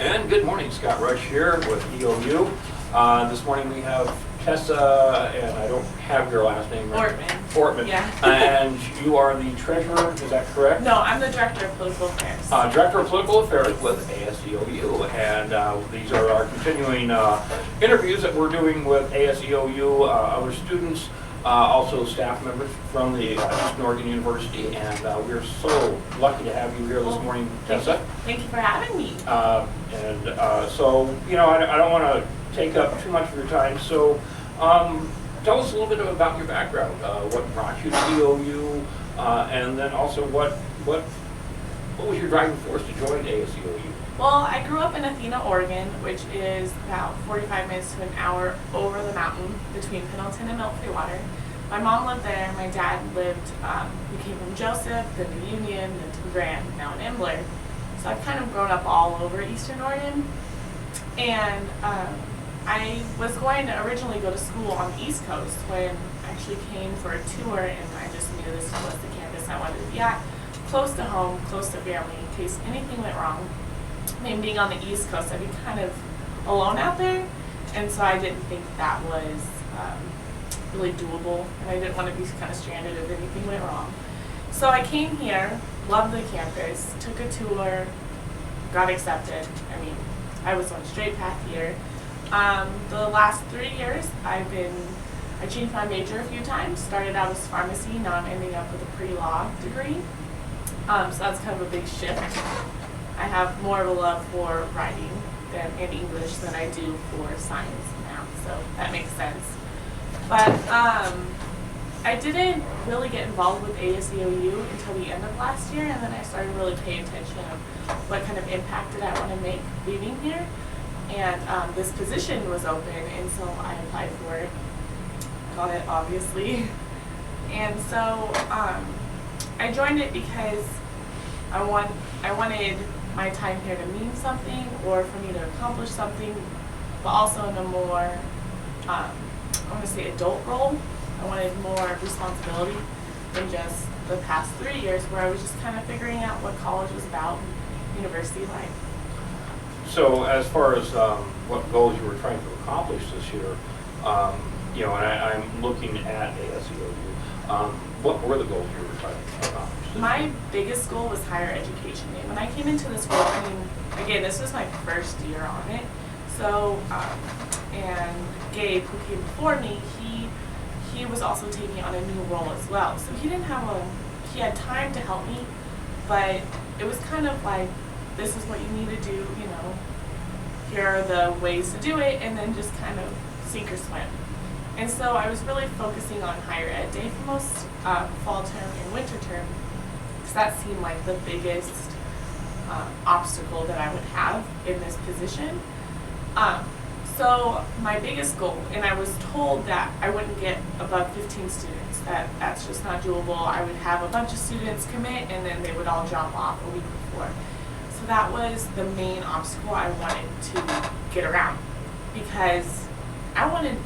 And good morning, Scott Rush here with EOU. This morning we have Tessa, and I don't have your last name right. Ortmann. Yeah. And you are the treasurer, is that correct? No, I'm the director of political affairs. Director of Political Affairs with ASEOU, and these are our continuing interviews that we're doing with ASEOU, other students, also staff members from the Eastern Oregon University, and we're so lucky to have you here this morning, Tessa. Thank you for having me. So, you know, I don't want to take up too much of your time, so tell us a little bit about your background, what brought you to EOU, and then also what was your driving force to join ASEOU? Well, I grew up in Athena, Oregon, which is about 45 minutes to an hour over the mountain between Pendleton and Milk Water. My mom lived there, my dad lived, we came from Joseph, then to Union, then to Grand, now in Ambler. So I've kind of grown up all over Eastern Oregon. And I was going to originally go to school on the East Coast when I actually came for a tour, and I just knew this was the campus I wanted to be at. Close to home, close to family, in case anything went wrong. I mean, being on the East Coast, I'd be kind of alone out there, and so I didn't think that was really doable, and I didn't want to be kind of stranded if anything went wrong. So I came here, loved the campus, took a tour, got accepted. I mean, I was on a straight path here. The last 3 years, I changed my major a few times. Started out as pharmacy, now I'm ending up with a pre-law degree. So that's kind of a big shift. I have more of a love for writing and English than I do for science and math, so that makes sense. But I didn't really get involved with ASEOU until the end of last year, and then I started really paying attention of what kind of impact did I want to make leaving here. And this position was open, and so I applied for it. Got it, obviously. And so I joined it because I wanted my time here to mean something, or for me to accomplish something, but also in a more, I want to say, adult role. I wanted more responsibility than just the past 3 years where I was just kind of figuring out what college was about and university life. So as far as what goals you were trying to accomplish this year, you know, and I'm looking at ASEOU, what were the goals you were trying to accomplish? My biggest goal was higher education. And when I came into this role, I mean, again, this was my first year on it. So, and Gabe, who came before me, he was also taking on a new role as well. So he had time to help me, but it was kind of like, this is what you need to do, you know, here are the ways to do it, and then just kind of sink or swim. And so I was really focusing on higher ed day for most fall term and winter term, because that seemed like the biggest obstacle that I would have in this position. So my biggest goal, and I was told that I wouldn't get above 15 students, that's just not doable. I would have a bunch of students commit, and then they would all drop off a week before. So that was the main obstacle I wanted to get around, because I wanted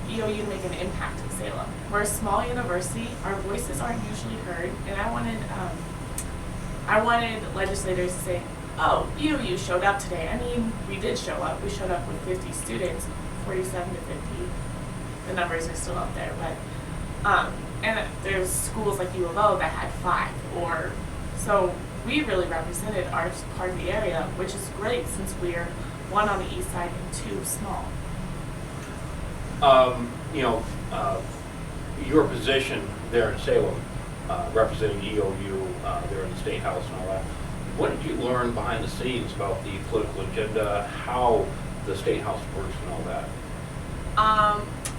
EOU to make an impact in Salem. We're a small university, our voices aren't usually heard, and I wanted legislators to say, oh, EOU showed up today. I mean, we did show up. We showed up with 50 students, 47 to 50. The numbers are still up there, but and there's schools like U of O that had 5, or so we really represented our part of the area, which is great since we're 1 on the east side and 2 small. You know, your position there in Salem, representing EOU there in the State House and all that, what did you learn behind the scenes about the political agenda, how the State House works and all that?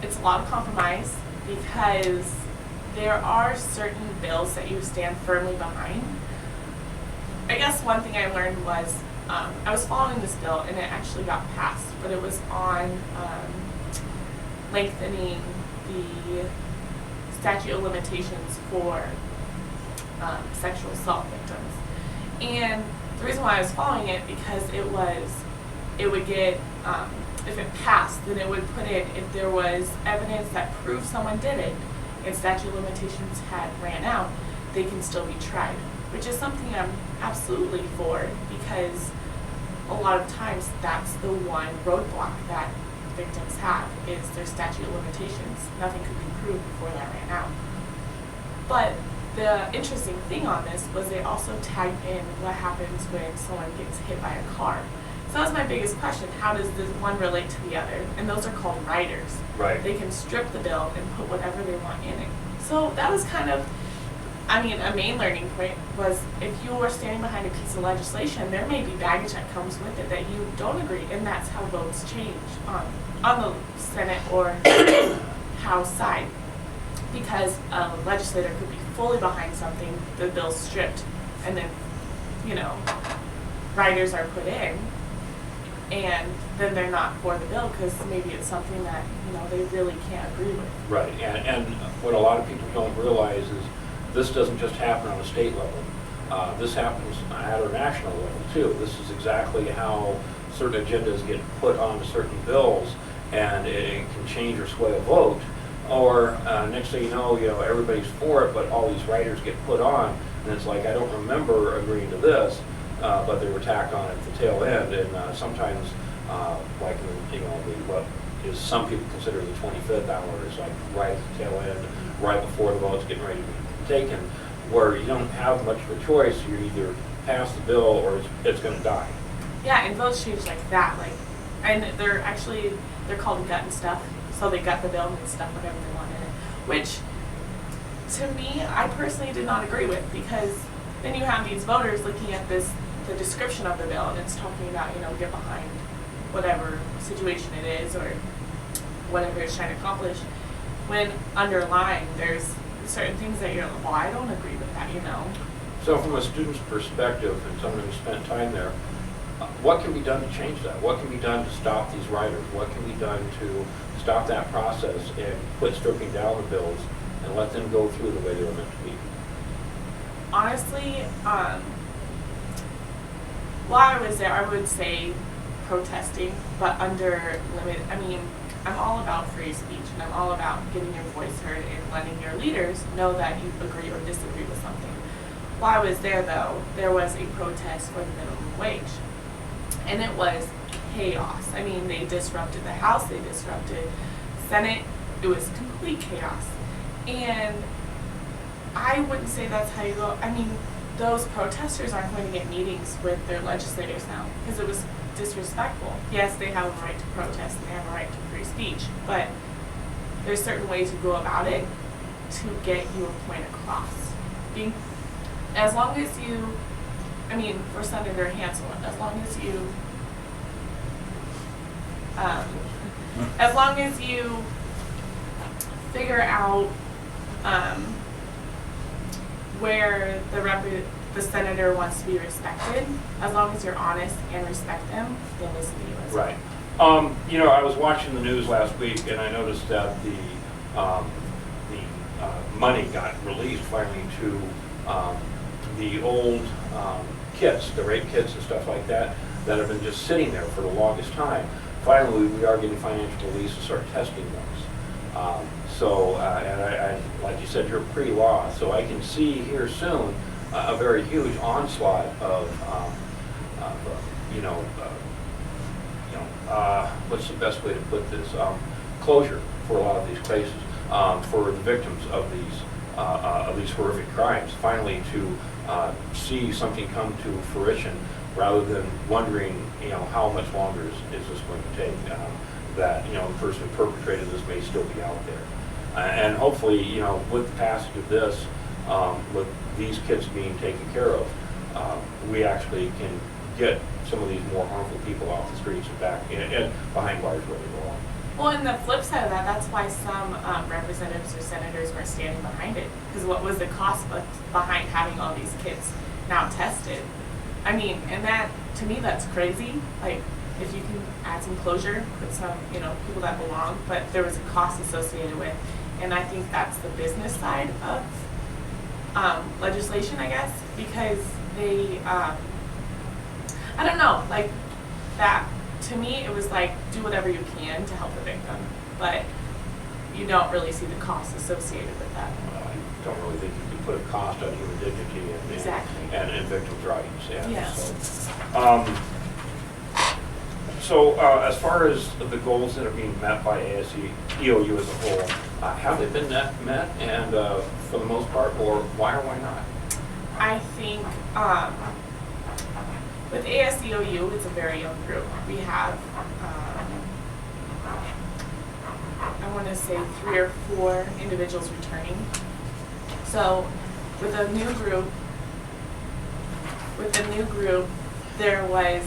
It's a lot of compromise, because there are certain bills that you stand firmly behind. I guess one thing I learned was I was following this bill, and it actually got passed, but it was on lengthening the statute of limitations for sexual assault victims. And the reason why I was following it, because it would get, if it passed, then it would put in, if there was evidence that proved someone did it and statute of limitations had ran out, they can still be tried, which is something I'm absolutely for, because a a lot of times that's the one roadblock that victims have, is their statute of limitations. Nothing could be proved before that ran out. But the interesting thing on this was they also tagged in what happens when someone gets hit by a car. So that was my biggest question. How does this one relate to the other? And those are called riders. Right. They can strip the bill and put whatever they want in it. So that was kind of, a main learning point was, if you are standing behind a piece of legislation, there may be baggage that comes with it that you don't agree, and that's how votes change on the Senate or House side. Because a legislator could be fully behind something, the bill's stripped, and then, riders are put in, and then they're not for the bill because maybe it's something that, they really can't agree with. Right, and what a lot of people don't realize is this doesn't just happen on a state level. This happens at a national level too. This is exactly how certain agendas get put onto certain bills, and it can change or sway a vote. Or next thing you know, everybody's for it, but all these writers get put on, and it's like, I don't remember agreeing to this, but they were tacked on at the tail end. And sometimes, like what is some people consider the 25th hour, is like right at the tail end, right before the vote's getting ready to be taken, where you don't have much of a choice. You either pass the bill or it's going to die. Yeah, and votes change like that. And they're called gut and stuff. So they gut the bill and stuff whatever they want in it. Which, to me, I personally did not agree with, because then you have these voters looking at the description of the bill, and it's talking about, get behind whatever situation it is or whatever it's trying to accomplish. When underlying, there's certain things that you're like, well, I don't agree with that, So from a student's perspective, and someone who spent time there, what can be done to change that? What can be done to stop these writers? What can be done to stop that process and quit stripping down the bills and let them go through the way they were meant to be? Honestly, while I was there, I would say protesting, but under limit. I'm all about free speech, and I'm all about getting your voice heard and letting your leaders know that you agree or disagree with something. While I was there, though, there was a protest for the minimum wage, and it was chaos. They disrupted the House, they disrupted Senate. It was complete chaos. And I wouldn't say that's how you go. Those protesters aren't going to get meetings with their legislators now, because it was disrespectful. Yes, they have a right to protest and they have a right to free speech, but there's certain ways to go about it to get your point across. As long as you, for Senator Hansel, as long as you figure out where the senator wants to be respected, as long as you're honest and respect them, they'll listen to you as well. Right. I was watching the news last week, and I noticed that the money got released finally to the old kits, the rape kits and stuff like that have been just sitting there for the longest time. Finally, we are getting financial release to start testing those. And I, like you said, you're pre-law, so I can see here soon a very huge onslaught of, what's the best way to put this? Closure for a lot of these cases, for the victims of these horrific crimes. Finally, to see something come to fruition, rather than wondering, how much longer is this going to take? That the person who perpetrated this may still be out there. And hopefully, with the passage of this, with these kids being taken care of, we actually can get some of these more harmful people off the streets and back and behind bars where they belong. Well, and the flip side of that, that's why some representatives or senators weren't standing behind it. Because what was the cost behind having all these kids now tested? And that, to me, that's crazy. If you can add some closure with some, people that belong, but there was a cost associated with. And I think that's the business side of legislation, I guess, because they, I don't know, that, to me, it was do whatever you can to help the victim, but you don't really see the cost associated with that. I don't really think you can put a cost on human dignity and victims' rights. Yeah. So, So as far as the goals that are being met by ASEOU as a whole, have they been met and for the most part, or why or why not? I think with ASEOU, it's a very young group. We have, I want to say 3 or 4 individuals returning. So with the new group, there was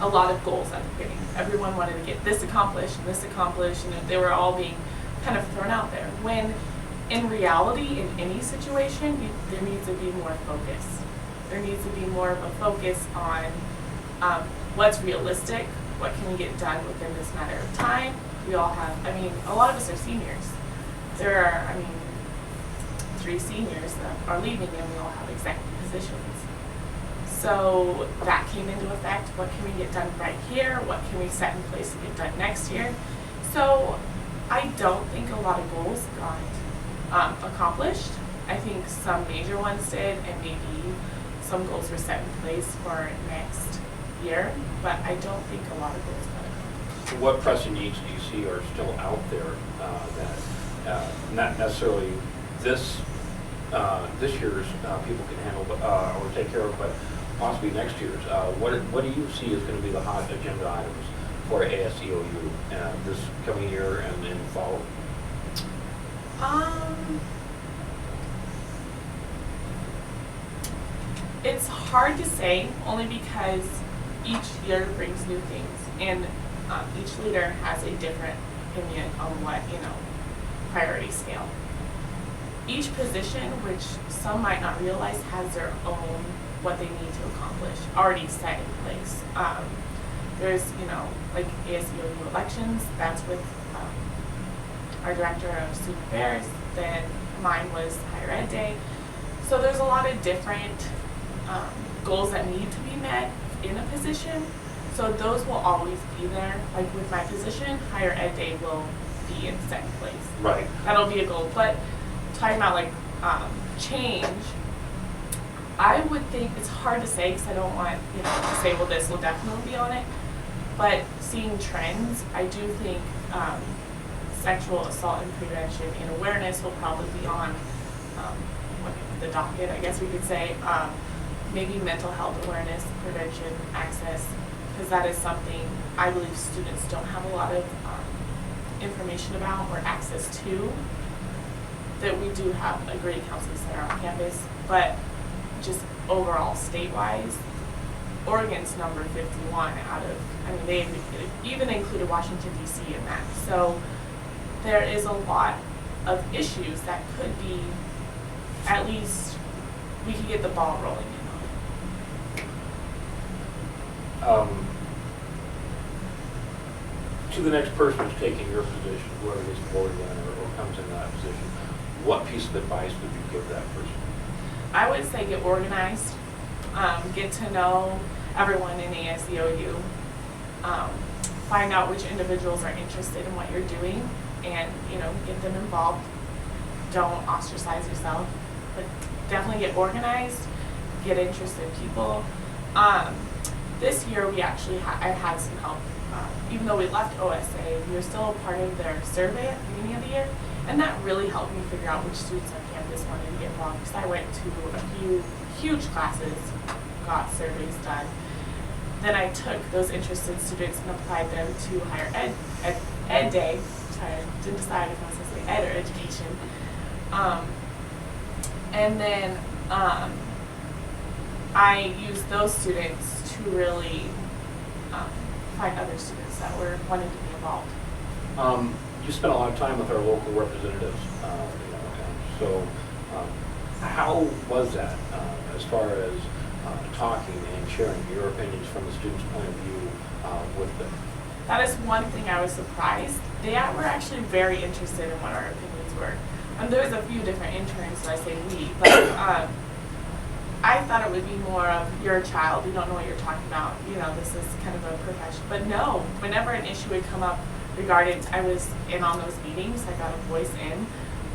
a lot of goals at the beginning. Everyone wanted to get this accomplished, and they were all being kind of thrown out there. When in reality, in any situation, there needs to be more focus. There needs to be more of a focus on what's realistic, what can we get done within this matter of time. We all have, a lot of us are seniors. There are, 3 seniors that are leaving, and we all have executive positions. So that came into effect. What can we get done right here? What can we set in place to get done next year? So I don't think a lot of goals got accomplished. I think some major ones did, and maybe some goals were set in place for next year, but I don't think a lot of goals got accomplished. What pressing needs do you see are still out there that not necessarily this year's people can handle or take care of, but possibly next year's? What do you see is going to be the hot agenda items for ASEOU this coming year and in fall? It's hard to say, only because each year brings new things, and each leader has a different opinion on what, priority scale. Each position, which some might not realize, has their own, what they need to accomplish, already set in place. There's, like ASEOU elections, that's with our Director of Student Affairs, then mine was Higher Ed Day. So there's a lot of different goals that need to be met in a position. So those will always be there. Like with my position, Higher Ed Day will be in set in place. Right. That'll be a goal. But talking about change, I would think it's hard to say because I don't want to say, well, this will definitely be on it. But seeing trends, I do think sexual assault and prevention and awareness will probably be on the docket, I guess we could say. Maybe mental health awareness, prevention, access, because that is something I believe students don't have a lot of information about or access to. That we do have a great counseling center on campus, but just overall state-wise, Oregon's number 51 out of, they even included Washington, D.C. in that. So there is a lot of issues that could be, at least we could get the ball rolling in on. To the next person who's taking your position, whoever is board in or comes in that position, what piece of advice would you give that person? I would say get organized, get to know everyone in ASEOU, find out which individuals are interested in what you're doing, and get them involved. Don't ostracize yourself, but definitely get organized, get interested people. This year we actually I've had some help. Even though we left OSA, we were still a part of their survey at the beginning of the year, and that really helped me figure out which students on campus wanted to get involved, because I went to a few huge classes, got surveys done. Then I took those interested students and applied them to Higher Ed Day. Sorry, I didn't decide if I was going to say ed or education. And then I used those students to really find other students that were wanting to be involved. You spent a lot of time with our local representatives, and so how was that as far as talking and sharing your opinions from the students' point of view with them? That is one thing I was surprised. They were actually very interested in what our opinions were. There's a few different interns, so I say we, but I thought it would be more of, you're a child, you don't know what you're talking about, this is kind of a profession. But no, whenever an issue would come up regarding, I was in on those meetings, I got a voice in,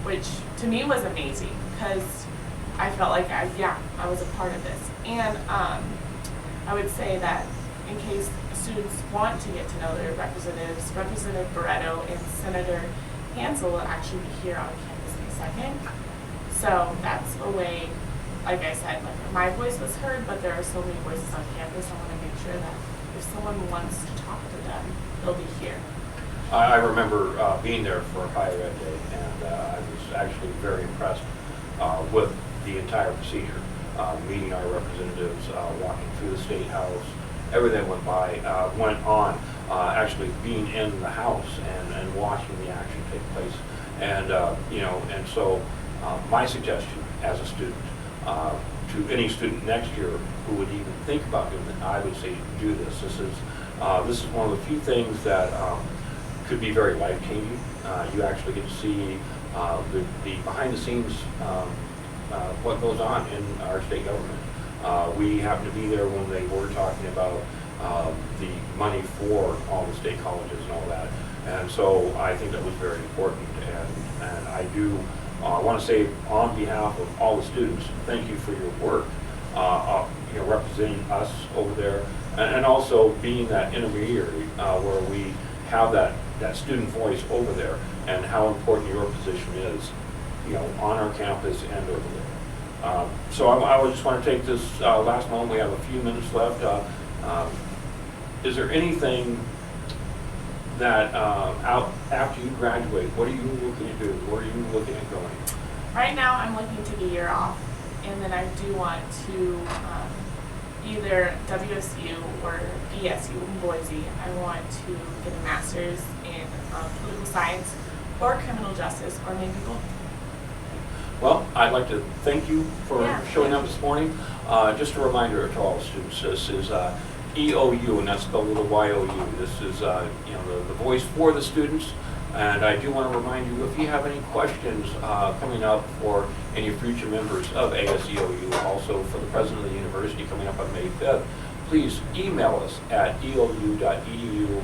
which to me was amazing, because I felt like I was a part of this. And I would say that in case a students want to get to know their representatives. Representative Barretto and Senator Hansel will actually be here on campus May 2nd. So that's a way, like I said, like my voice was heard, but there are so many voices on campus. I want to make sure that if someone wants to talk to them, they'll be here. I remember being there for Higher Ed Day, and I was actually very impressed with the entire procedure. Meeting our representatives, walking through the State House, everything went on, actually being in the House and watching the action take place. And, and so my suggestion as a student, to any student next year who would even think about doing it, I would say do this. This is one of the few things that could be very life-changing. You actually get to see the behind-the-scenes what goes on in our state government. We happened to be there when they were talking about the money for all the state colleges and all that, and so I think that was very important. And I do want to say on behalf of all the students, thank you for your work, representing us over there, and also being that intermediary where we have that student voice over there, and how important your position is, on our campus and over there. So I would just want to take this last moment. We have a few minutes left. Is there anything that after you graduate, what are you looking to do? Where are you looking at going? Right now, I'm looking to take a year off, and then I do want to either WSU or ESU in Boise. I want to get a master's in political science or criminal justice, or maybe both. Well, I'd like to thank you for showing up this morning. Just a reminder to all students, this is EOU, and that's spelled with a Y-O-U. This is the voice for the students. And I do want to remind you, if you have any questions coming up for any future members of ASEOU, also for the president of the university coming up on May 5th, please email us at eou.edu